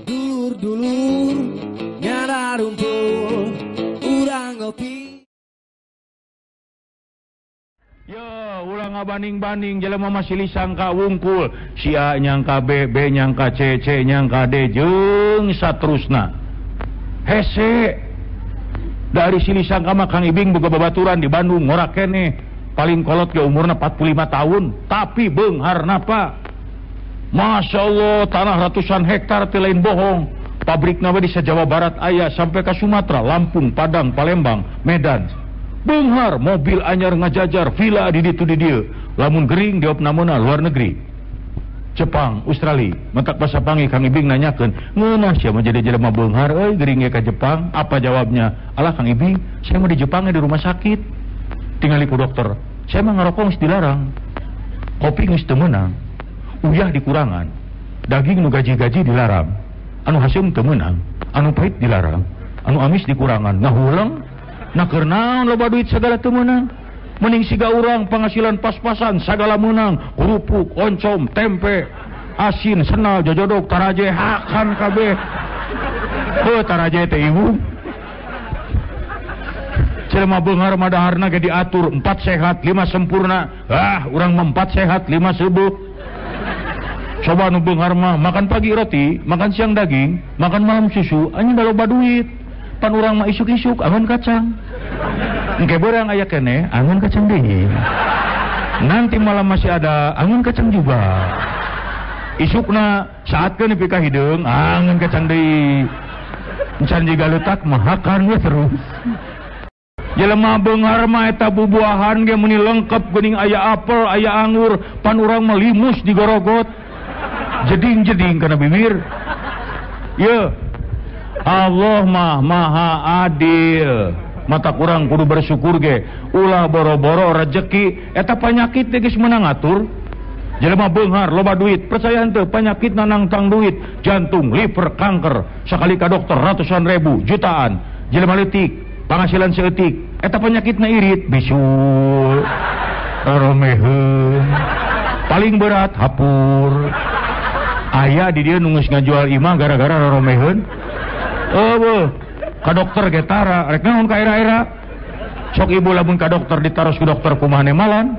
Dulur-dulur nyara rumpul urang ngopi. Yo, ulang ngabanding-banding jelema masih lisangka wungkul, si A nyangka B, B nyangka C, C nyangka D, jeung saterusna. Hese. Dari si lisangka mah Kang Ibing boga babaturan di Bandung ngorak keneh. Paling kolot ge umurna 45 tahun, tapi beungharna Pak. Masya Allah, tanah ratusan hektar teh lain bohong. Pabrikna di Jawa Barat aya sampai ke Sumatera, Lampung, Padang, Palembang, Medan. Beunghar mobil anyar ngajajar, villa di ditu di dieu. Lamun gering diopnameuna luar negeri. Jepang, Australia. Mentak basa pangi Kang Ibing nanyakeun, "Ngeunah sia mah jadi jelema beunghar euy gering ge ka Jepang?" Apa jawabnya? "Alah Kang Ibing, saya mah di Jepang di rumah sakit. Tingali ku dokter. Saya mah ngarokok geus dilarang. Kopi geus teu meunang. Uyah dikurangan. Daging nu gaji-gaji dilarang. Anu haseum teu meunang, anu pahit dilarang, anu amis dikurangan. Ngahuleung, na keur naon loba duit sagala teu meunang. Mending siga urang penghasilan pas-pasan sagala meunang, kerupuk, oncom, tempe, asin, senal, jojodok, taraje, hakan kabeh. Heuh taraje teh ibu. Jelema beunghar mah daharna ge diatur 4 sehat 5 sempurna. Urang mah 4 sehat 5 subuh. Coba nu beunghar mah makan pagi roti, makan siang daging, makan malam susu, anjing da loba duit. Pan urang mah isuk-isuk angon kacang. Engke beurang aya keneh angon kacang deui. Nanti malam masih ada angon kacang juga. Isukna saatkeun nepi ka hideung angon kacang deui. Encan jiga leutak mah hakan we terus. Jelema beunghar mah eta bubuahan ge meni lengkep geuning aya apel, aya anggur, pan urang mah limus digorogot. Jeding-jeding kana bibir. Ye. Allah mah maha adil. Mata kurang kudu bersyukur ge. Ulah boro-boro rezeki eta panyakit teh geus meunang atur. Jelema beunghar loba duit, percaya henteu panyakit nangtang duit, jantung, liver, kanker, sakali ka dokter ratusan ribu, jutaan. Jelema leutik, penghasilan seeutik, eta penyakitna irit, bisu, romeheun. Paling berat hapur. Aya di dieu nu geus ngajual imah gara-gara romeheun. Eueuh, ka dokter ge tara, rek naon ka era-era. Sok ibu lamun ka dokter ditaros ku dokter kumaha nemalan.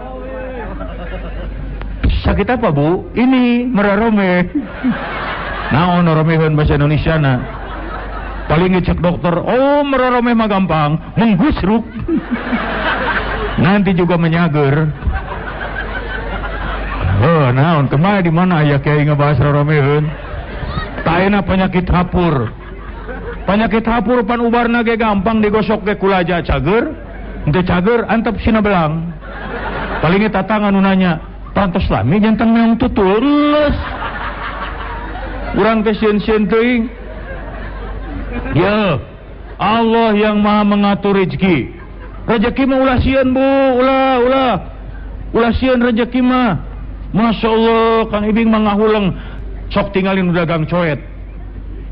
Sakit apa Bu? Ini merarome. Naon romeheun bahasa Indonesiana? Paling ngecek dokter, oh merarome mah gampang, menggusruk. Nanti juga menyager. Oh, naon kemana di mana aya kiai ngebahas romeheun? Taena penyakit hapur. Penyakit hapur pan ubarna ge gampang digosok ge kulaja cager. Henteu cager antep sina belang. Paling eta tangan nu nanya, "Pantos lami janten meong tutul leus." Urang teh sieun-sieun teuing. Ya, Allah yang maha mengatur rezeki. Rezeki mah ulah sieun Bu, ulah sieun rezeki mah. Masya Allah, Kang Ibing mah ngahuleng sok tinggalin dagang coet.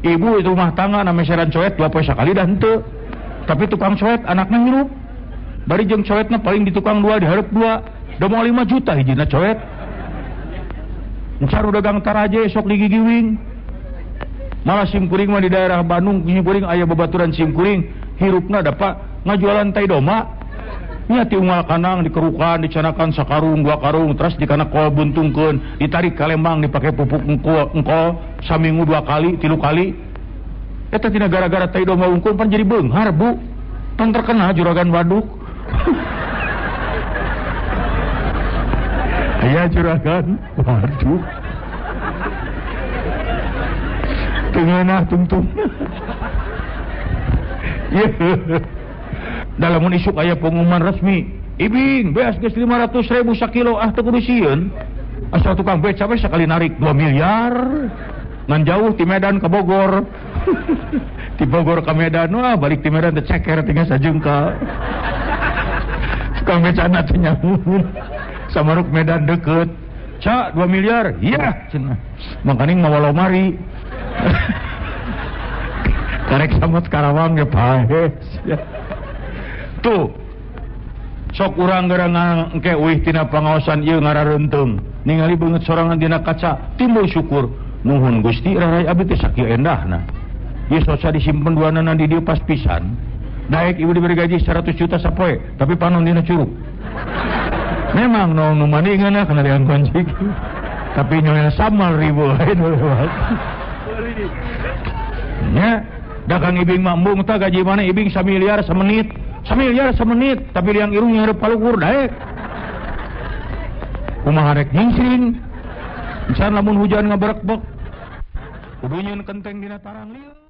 Ibu itu rumah tangga na meseran coet 2 poe sakali dah henteu. Tapi tukang coet anakna hirup. Bari jeung coetna paling di tukang 2 dihareup 2. Da moal 5 juta hijina coet. Encar dagang taraje sok digigiwing. Malah simkuring mah di daerah Bandung, simkuring aya babaturan simkuring, hirupna dapat ngajualan tai doma. Nya ti unggal kanang dikerukan, dicanakan sakarung 2 karung, terus dikana kol buntungkeun, ditarik ka Lembang dipake pupuk engkol saminggu 2 kali, 3 kali. Eta tina gara-gara tai doma unggul pan jadi beunghar Bu. Pan terkena juragan waduk. Aya juragan waduk. Tengenah tungtung. Ye. Dalam isuk aya pengumuman resmi, Ibing beas geus 500.000 sakilo teu kudu sieun. Asal tukang beca we sakali narik 2 miliar. Ngan jauh ti Medan ka Bogor. Ti Bogor ka Medan, wah balik ti Medan teh ceker tinggal sajengkal. Tukang beca na teh nyamun. Samaruk Medan deukeut. Ca 2 miliar. Iya cenah. Mangkaning mawa lomari. Karek samot Karawang ge pae. Tuh sok urang gerangan engke uih tina pangaosan ieu ngarareunteung ningali beungeut sorangan dina kaca timbul syukur nuhun Gusti rarai abdi teh sakieu endahna ieu sosa disimpen duanana di dieu pas pisan daek ibu diberi gaji 100 juta sapoe tapi panon dina curug memang nu maningeunna kana dengan kunci tapi nyonya samal ribu nya dagang ibing mambung tah gaji mana ibing 1 miliar semenit tapi liang irung hareup palukur daek kumaha rek nyingsing misalnya lamun hujan ngaberekbek kudu nyeun kenteng dina tarang lieu